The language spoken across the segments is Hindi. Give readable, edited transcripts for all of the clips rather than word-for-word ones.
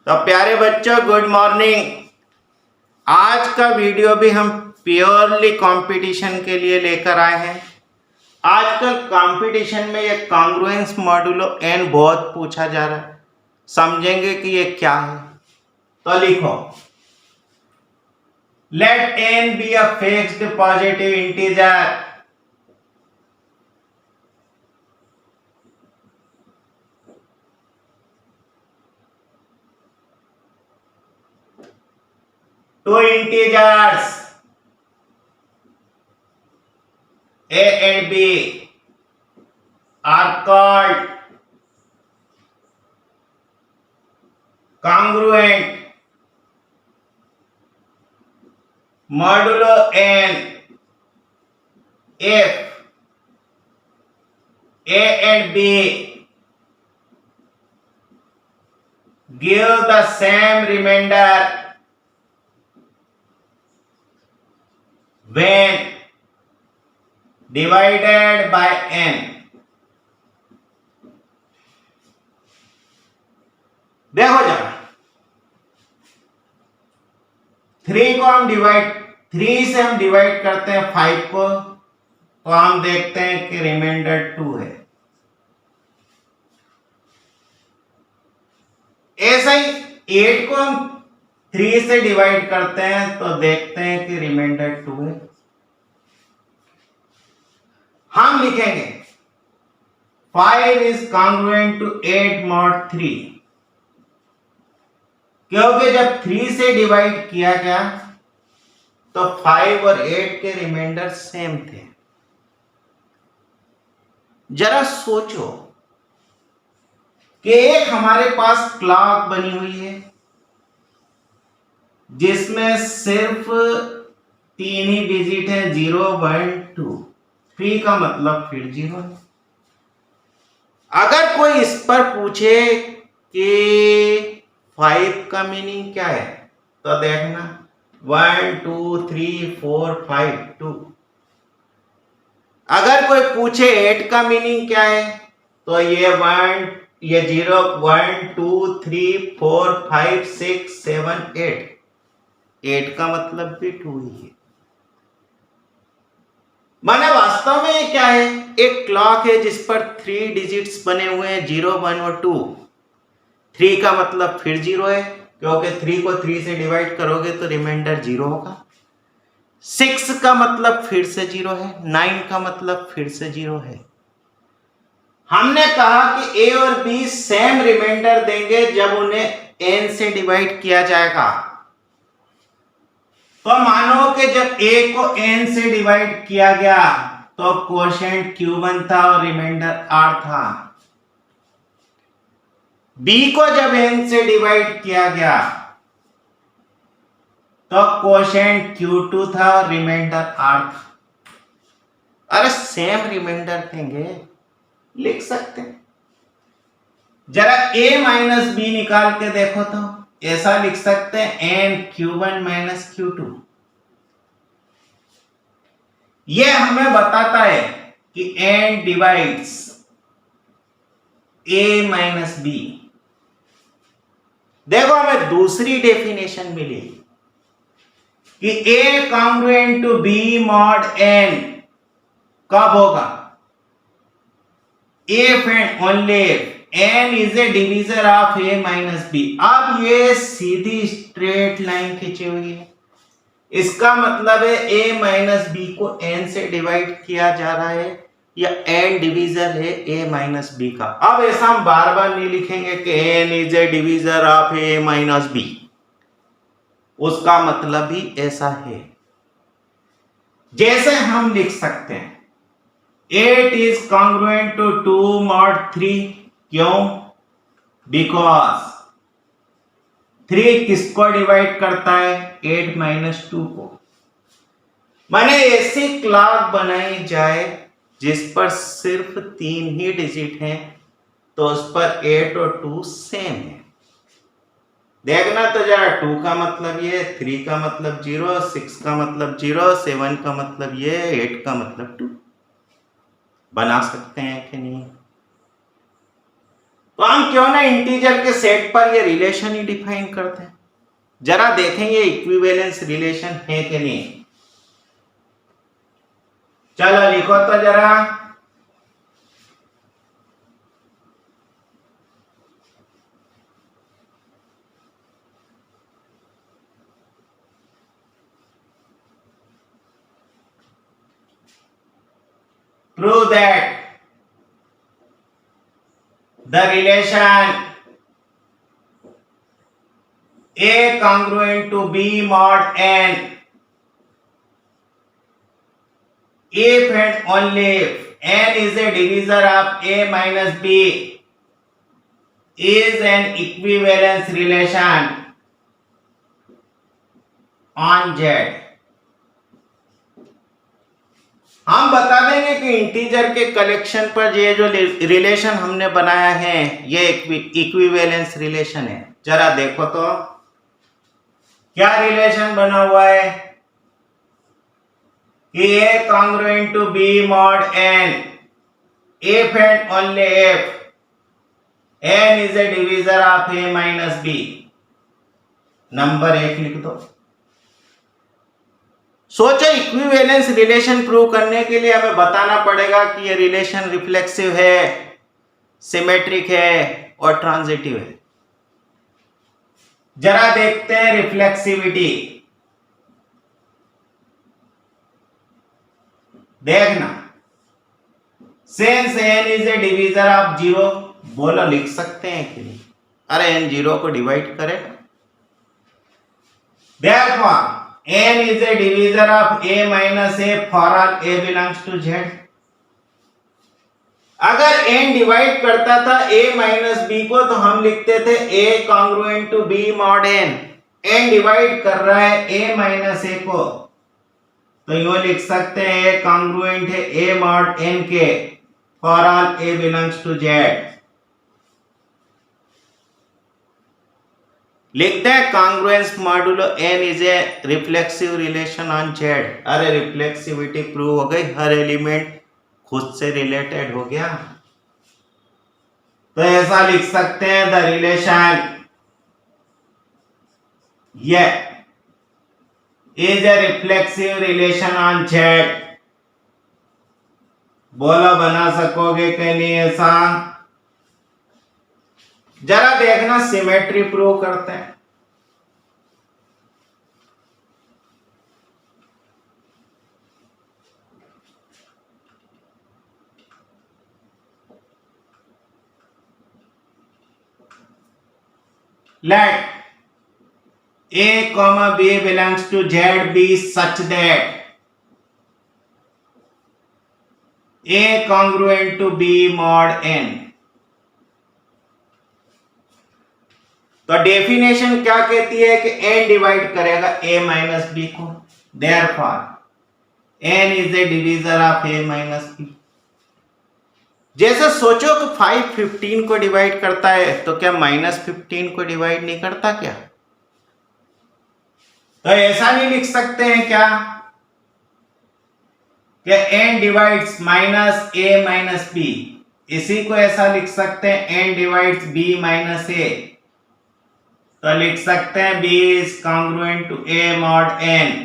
तो प्यारे बच्चों, गुड मॉर्निंग। आज का वीडियो भी हम प्योरली कंपटीशन के लिए लेकर आए हैं। आजकल कंपटीशन में ये कॉन्ग्रुएंस मॉड्यूलो n बहुत पूछा जा रहा है। समझेंगे कि ये क्या है। तो लिखो, let n be a fixed positive integer two integers a and b are called congruent modulo n if a and b give the same remainder when divided by n। देखो जरा, 3 से हम डिवाइड करते हैं 5 को, तो हम देखते हैं कि रिमाइंडर 2 है। ऐसा ही 8 को हम 3 से डिवाइड करते हैं तो देखते हैं कि रिमाइंडर 2 है। हम लिखेंगे 5 इज कॉन्ग्रुएंट टू 8 mod 3, क्योंकि जब 3 से डिवाइड किया गया तो 5 और 8 के रिमाइंडर सेम थे। जरा सोचो कि एक हमारे पास क्लॉक बनी हुई है जिसमें सिर्फ 3 ही डिजिट है, 0 1 2। 3 का मतलब फिर 0 है। अगर कोई इस पर पूछे कि 5 का मीनिंग क्या है, तो देखना 1 2 3 4 5 2। अगर कोई पूछे 8 का मीनिंग क्या है, तो ये 0 1 2 3 4 5 6 7 8। 8 का मतलब भी 2 ही है। माने वास्तव में ये क्या है, एक क्लॉक है जिस पर 3 डिजिट्स बने हुए हैं, 0 1 और 2। 3 का मतलब फिर 0 है, क्योंकि 3 को 3 से डिवाइड करोगे तो रिमाइंडर 0 होगा। 6 का मतलब फिर से 0 है। 9 का मतलब फिर से 0 है। हमने कहा कि a और b सेम रिमाइंडर देंगे जब उन्हें n से डिवाइड किया जाएगा। तो मानो कि जब a को n से डिवाइड किया गया तो कोशेंट Q1 था और रिमाइंडर R था। b को जब n से डिवाइड किया गया तो कोशेंट Q2 था और रिमाइंडर R था। अरे सेम रिमाइंडर देंगे, लिख सकते हैं। जरा a माइनस b निकाल के देखो तो ऐसा लिख सकते हैं n Q1 माइनस Q2। यह हमें बताता है कि n divides a minus b। देखो हमें दूसरी डेफिनेशन मिली कि a congruent to b mod n कब होगा, if and only if n is a divisor of a minus b। अब ये सीधी स्ट्रेट लाइन खींची हुई है, इसका मतलब है a माइनस b को n से डिवाइड किया जा रहा है, या n डिवीजर है a माइनस b का। अब ऐसा हम बार बार नहीं लिखेंगे कि n is a divisor of a minus b, उसका मतलब भी ऐसा है। जैसे हम लिख सकते हैं 8 is congruent to 2 mod 3। क्यों? बिकॉज 3 किसको डिवाइड करता है, 8 माइनस 2 को। माने ऐसी क्लॉक बनाई जाए जिस पर सिर्फ 3 ही डिजिट हैं, तो उस पर 8 और 2 सेम है। देखना तो जरा, 2 का मतलब ये, 3 का मतलब 0, 6 का मतलब 0, 7 का मतलब ये, 8 का मतलब 2। बना सकते हैं कि नहीं? तो हम क्यों ना इंटीजर के सेट पर ये रिलेशन ही डिफाइन करते हैं, जरा देखें ये इक्विवेलेंस रिलेशन है कि नहीं। चलो लिखो तो जरा। Prove that the relation A congruent to B mod n if and only if n is a divisor of A minus B is an equivalence relation on Z। हम बता देंगे कि इंटीजर के कलेक्शन पर ये जो रिलेशन हमने बनाया है ये इक्विवेलेंस रिलेशन है। जरा देखो तो क्या रिलेशन बना हुआ है कि A congruent to B mod n if and only if n is a divisor of A minus B। Number 1 लिख दो। सोचो इक्विवेलेंस रिलेशन प्रूव करने के लिए हमें बताना पड़ेगा कि ये रिलेशन रिफ्लेक्सिव है, सिमेट्रिक है और ट्रांजिटिव है। जरा देखते हैं रिफ्लेक्सिविटी। देखना, since n is a divisor of 0, बोलो लिख सकते हैं कि नहीं? अरे n 0 को डिवाइड करेगा। Therefore n is a divisor of A minus A for all A belongs to Z। अगर n डिवाइड करता था A माइनस B को तो हम लिखते थे A congruent to B mod n। n divide कर रहा है A माइनस A को तो यूं लिख सकते हैं A congruent है A mod n के for all A belongs to Z। लिखते हैं congruence modulo n is a reflexive relation on Z। अरे रिफ्लेक्सिविटी प्रूव हो गई, हर एलिमेंट खुद से रिलेटेड हो गया। तो ऐसा लिख सकते हैं द रिलेशन ये is a reflexive relation on Z। बोलो बना सकोगे कि नहीं ऐसा? जरा देखना सिमेट्री प्रूव करते हैं। Let A, B belongs to Z be such that A congruent to B mod n। तो डेफिनेशन क्या कहती है कि n डिवाइड करेगा A माइनस B को। Therefore n is a divisor of A minus B। जैसे सोचो कि 5 15 को डिवाइड करता है तो क्या माइनस 15 को डिवाइड नहीं करता क्या? तो ऐसा नहीं लिख सकते हैं क्या कि n divides minus A minus B? इसी को ऐसा लिख सकते हैं n divides B minus A। तो लिख सकते हैं B is congruent to A mod n।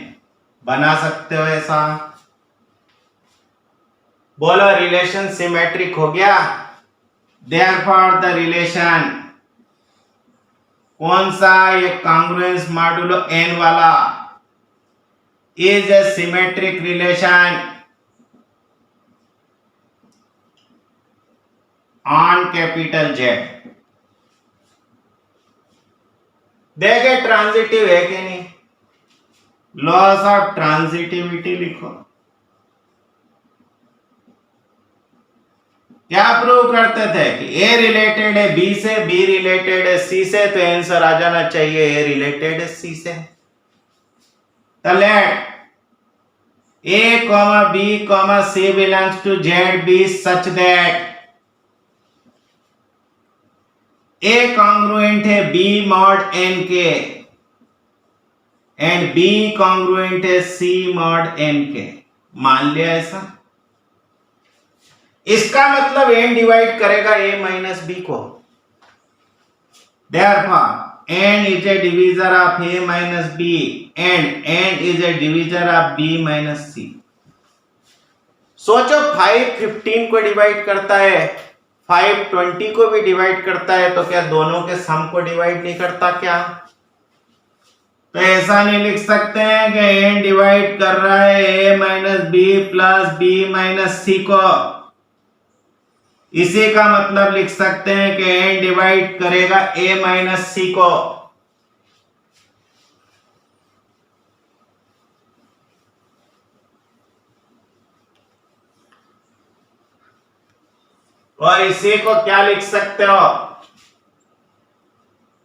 बना सकते हो ऐसा? बोलो रिलेशन सिमेट्रिक हो गया। देयरफॉर द रिलेशन कौन सा? ये कॉन्ग्रुएंस मॉडुलो n वाला is a symmetric relation on capital Z। देखे ट्रांजिटिव है कि नहीं? लॉस ऑफ ट्रांजिटिविटी लिखो। क्या प्रूव करते थे कि A रिलेटेड है B से, B रिलेटेड है C से, तो आंसर आ जाना चाहिए A रिलेटेड है C से। तो late A, B, C belongs to Z be such that A congruent है B mod n के एंड B congruent है C mod n के। मान लिया ऐसा? इसका मतलब n डिवाइड करेगा A माइनस B को। Therefore, n is a divisor of a minus b and n is a divisor of b minus c. सोचो 5 15 को डिवाइड करता है, 5 20 को भी डिवाइड करता है, तो क्या दोनों के सम को डिवाइड नहीं करता क्या? तो ऐसा नहीं लिख सकते हैं कि n डिवाइड कर रहा है a minus B plus B minus C को। इसी का मतलब लिख सकते हैं कि n डिवाइड करेगा a माइनस सी को। और इसी को क्या लिख सकते हो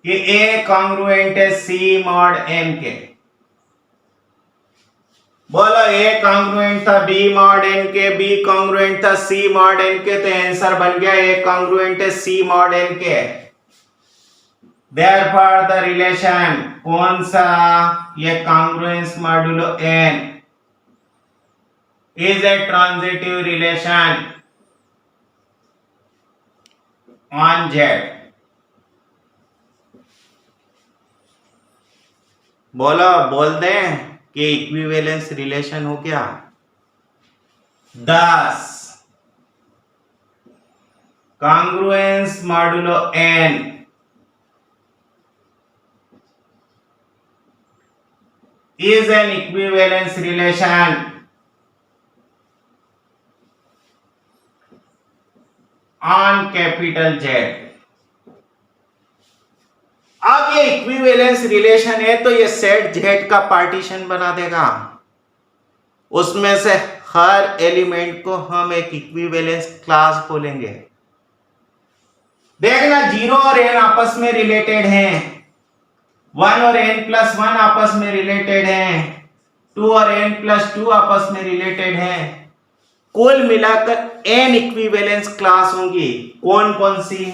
कि a कॉन्ग्रुएंट है c मॉड n के। बोलो a कॉन्ग्रुएंट था b मॉड n के, b कॉन्ग्रुएंट था c मॉड n के, तो आंसर बन गया a कॉन्ग्रुएंट है c मॉड n के। Therefore the relation कौन सा, ये congruence modulo n is a transitive relation on Z। बोलो, बोल दें कि इक्विवेलेंस रिलेशन हो गया। 10 congruence modulo n is an equivalence relation on capital Z। अब ये इक्विवेलेंस रिलेशन है तो ये सेट Z का पार्टीशन बना देगा, उसमें से हर एलिमेंट को हम एक इक्विवेलेंस क्लास बोलेंगे। देखना 0 और n आपस में रिलेटेड हैं, 1 और n प्लस 1 आपस में रिलेटेड हैं, 2 और n प्लस 2 आपस में रिलेटेड हैं। कुल मिलाकर n इक्विवेलेंस क्लास होंगी। कौन कौन सी?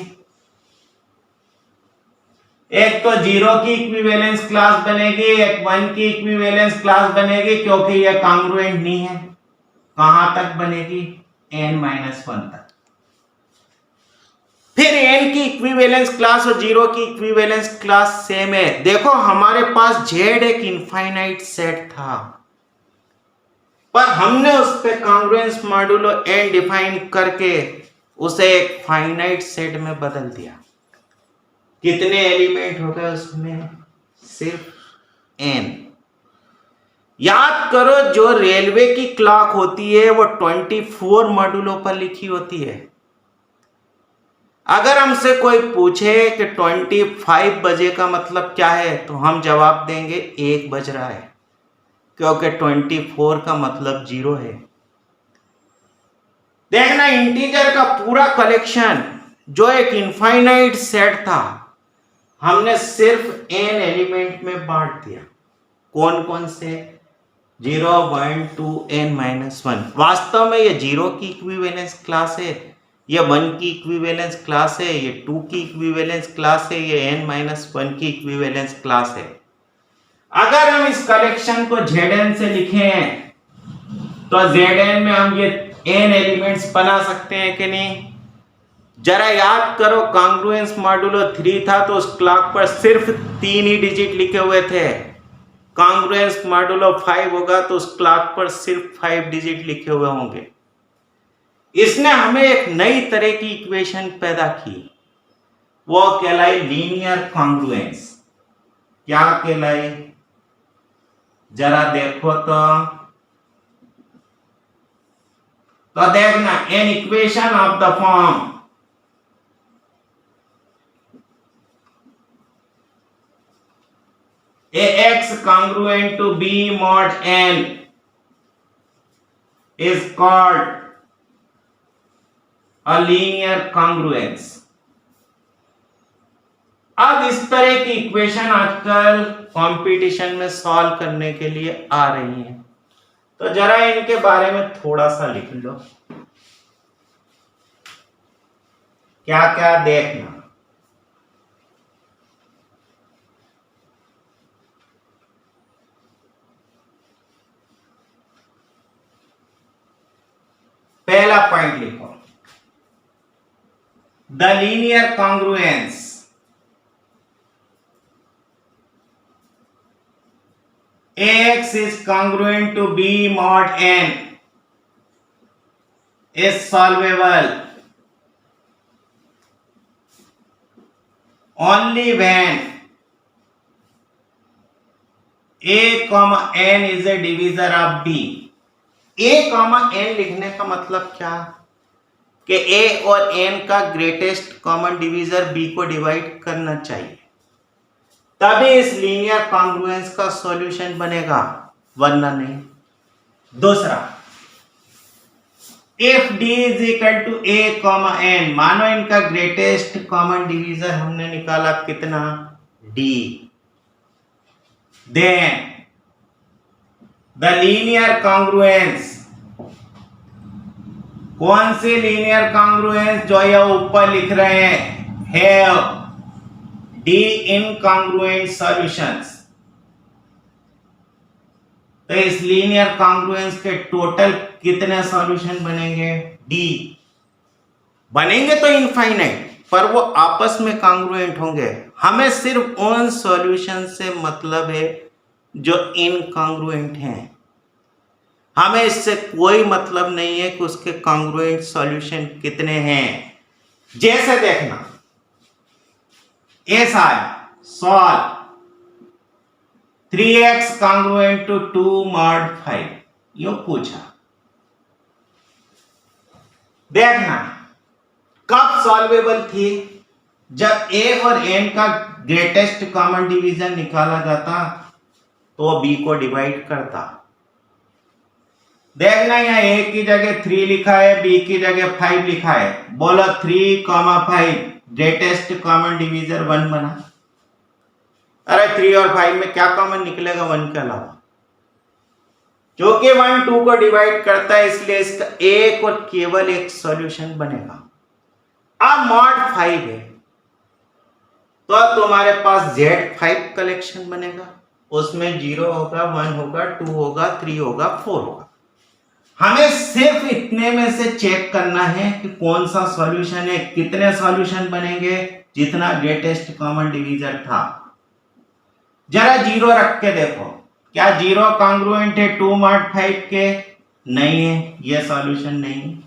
एक तो 0 की इक्विवेलेंस क्लास बनेगी, एक 1 की इक्विवेलेंस क्लास बनेगी, क्योंकि यह कॉन्ग्रुएंट नहीं है। कहां तक बनेगी? n-1 तक। फिर n की इक्विवेलेंस क्लास और 0 की इक्विवेलेंस क्लास सेम है। देखो हमारे पास Z एक इनफाइनाइट सेट था, पर हमने उस पे कॉन्ग्रुएंस मॉडुलो n डिफाइन करके उसे एक फाइनाइट सेट में बदल दिया। कितने एलिमेंट हो गए उसमें? सिर्फ n। याद करो, जो रेलवे की क्लॉक होती है वो 24 मॉड्यूलों पर लिखी होती है। अगर हमसे कोई पूछे कि 25 बजे का मतलब क्या है, तो हम जवाब देंगे 1 बज रहा है, क्योंकि 24 का मतलब 0 है। देखना, इंटीजर का पूरा कलेक्शन जो एक इनफाइनाइट सेट था, हमने सिर्फ n एलिमेंट में बांट दिया। कौन कौन से? 0 1 2 n-1। वास्तव में ये 0 की इक्विवेलेंस क्लास है, ये 1 की इक्विवेलेंस क्लास है, ये 2 की इक्विवेलेंस क्लास है, ये n-1 की इक्विवेलेंस क्लास है। अगर हम इस कलेक्शन को Zn से लिखें तो Zn में हम ये n एलिमेंट्स बना सकते हैं कि नहीं? जरा याद करो, कॉन्ग्रुएंस मॉडुलो 3 था तो उस क्लॉक पर सिर्फ 3 ही डिजिट लिखे हुए थे। कॉन्ग्रुएंस मॉडुलो 5 होगा तो उस क्लॉक पर सिर्फ 5 डिजिट लिखे हुए होंगे। इसने हमें एक नई तरह की इक्वेशन पैदा की, वो कहलाई लीनियर कॉन्ग्रुएंस। क्या कहलाई? जरा देखो तो देखना, an equation of the form ax congruent to b mod n is called a linear congruence। अब इस तरह की इक्वेशन आजकल कंपटीशन में सॉल्व करने के लिए आ रही हैं, तो जरा इनके बारे में थोड़ा सा लिख लो। क्या क्या देखना, पहला पॉइंट लिखो, the linear congruence Ax is congruent to B mod n is solvable only when a comma n is a divisor of b. a comma n लिखने का मतलब क्या कि a और n का ग्रेटेस्ट कॉमन डिवीजर b को डिवाइड करना चाहिए, तभी इस लीनियर कॉन्ग्रुएंस का सॉल्यूशन बनेगा, वरना नहीं। दूसरा, if d is equal to a comma n, मानो इनका ग्रेटेस्ट कॉमन डिवीजर हमने निकाला कितना, d, then the linear congruence, कौन सी लीनियर कॉन्ग्रुएंस, जो ये ऊपर लिख रहे हैं, हैव d इनकॉन्ग्रुएंट सॉल्यूशंस। तो इस लीनियर कॉन्ग्रुएंस के टोटल कितने सॉल्यूशन बनेंगे, d बनेंगे तो इनफाइनाइट, पर वो आपस में कॉन्ग्रुएंट होंगे। हमें सिर्फ उन सॉल्यूशन से मतलब है जो इनकॉन्ग्रुएंट हैं, हमें इससे कोई मतलब नहीं है कि उसके कॉन्ग्रुएंट सॉल्यूशन कितने हैं। जैसे देखना, ऐसा है, solve 3x congruent to 2 mod 5, यो पूछा। देखना कब सॉल्वेबल थी, जब a और n का ग्रेटेस्ट कॉमन डिवीजन निकाला जाता तो b को डिवाइड करता। देखना यहाँ a की जगह 3 लिखा है, b की जगह 5 लिखा है, बोलो 3, 5 ग्रेटेस्ट कॉमन डिवीजर 1 बना। अरे 3 और 5 में क्या कॉमन निकलेगा 1 के अलावा, जो कि 1 2 को डिवाइड करता है, इसलिए इसका एक और केवल एक सॉल्यूशन बनेगा। अब मॉड 5 है तो तुम्हारे पास Z5 कलेक्शन बनेगा, उसमें 0 होगा, 1 होगा, 2 होगा, 3 होगा, 4 होगा। हमें सिर्फ इतने में से चेक करना है कि कौन सा सॉल्यूशन है, कितने सॉल्यूशन बनेंगे, जितना ग्रेटेस्ट कॉमन डिवीजर था। जरा 0 रख के देखो, क्या 0 कॉन्ग्रुएंट है 2 mod 5 के, नहीं है, ये सॉल्यूशन नहीं।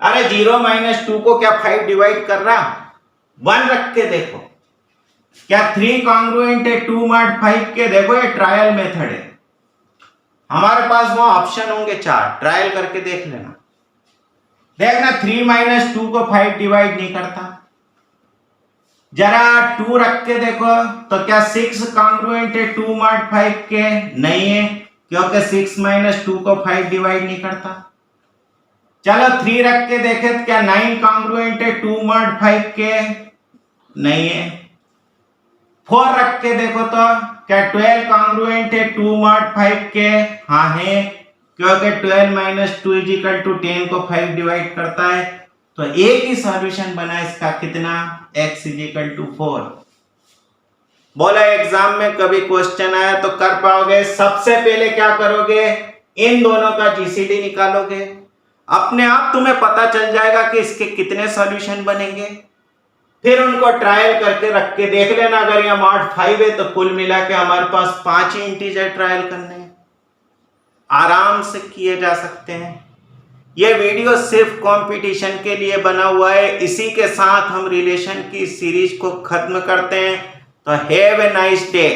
अरे 0 - 2 को क्या 5 डिवाइड कर रहा, 1 रख के देखो, क्या 3 कॉन्ग्रुएंट है 2 mod 5 के, देखो ये ट्रायल मेथड है, हमारे पास वो ऑप्शन होंगे 4, ट्रायल करके देख लेना। देखना 3 - 2 को 5 डिवाइड नहीं करता। जरा 2 रख के देखो, तो क्या 6 कॉन्ग्रुएंट है 2 mod 5 के, नहीं है, क्योंकि 6 - 2 को 5 डिवाइड नहीं करता। चलो 3 रख के देखे, तो क्या 9 कॉन्ग्रुएंट है 2 mod 5 के, नहीं है। 4 रख के देखो तो क्या 12 कॉन्ग्रुएंट है 2 mod 5 के, हाँ है, क्योंकि 12 - 2 = 10 को 5 डिवाइड करता है। तो एक ही सॉल्यूशन बना इसका, कितना, x = 4। बोला एग्जाम में कभी क्वेश्चन आया तो कर पाओगे। सबसे पहले क्या करोगे, इन दोनों का जीसीडी निकालोगे, अपने आप तुम्हें पता चल जाएगा कि इसके कितने सॉल्यूशन बनेंगे। फिर उनको ट्रायल करके रख के देख लेना, अगर यह mod 5 है तो कुल मिला के हमारे पास 5 ही इंटीजर ट्रायल करने हैं, आराम से किए जा सकते हैं। यह वीडियो सिर्फ कंपटीशन के लिए बना हुआ है। इसी के साथ हम रिलेशन की सीरीज को खत्म करते हैं। तो हैव ए नाइस डे।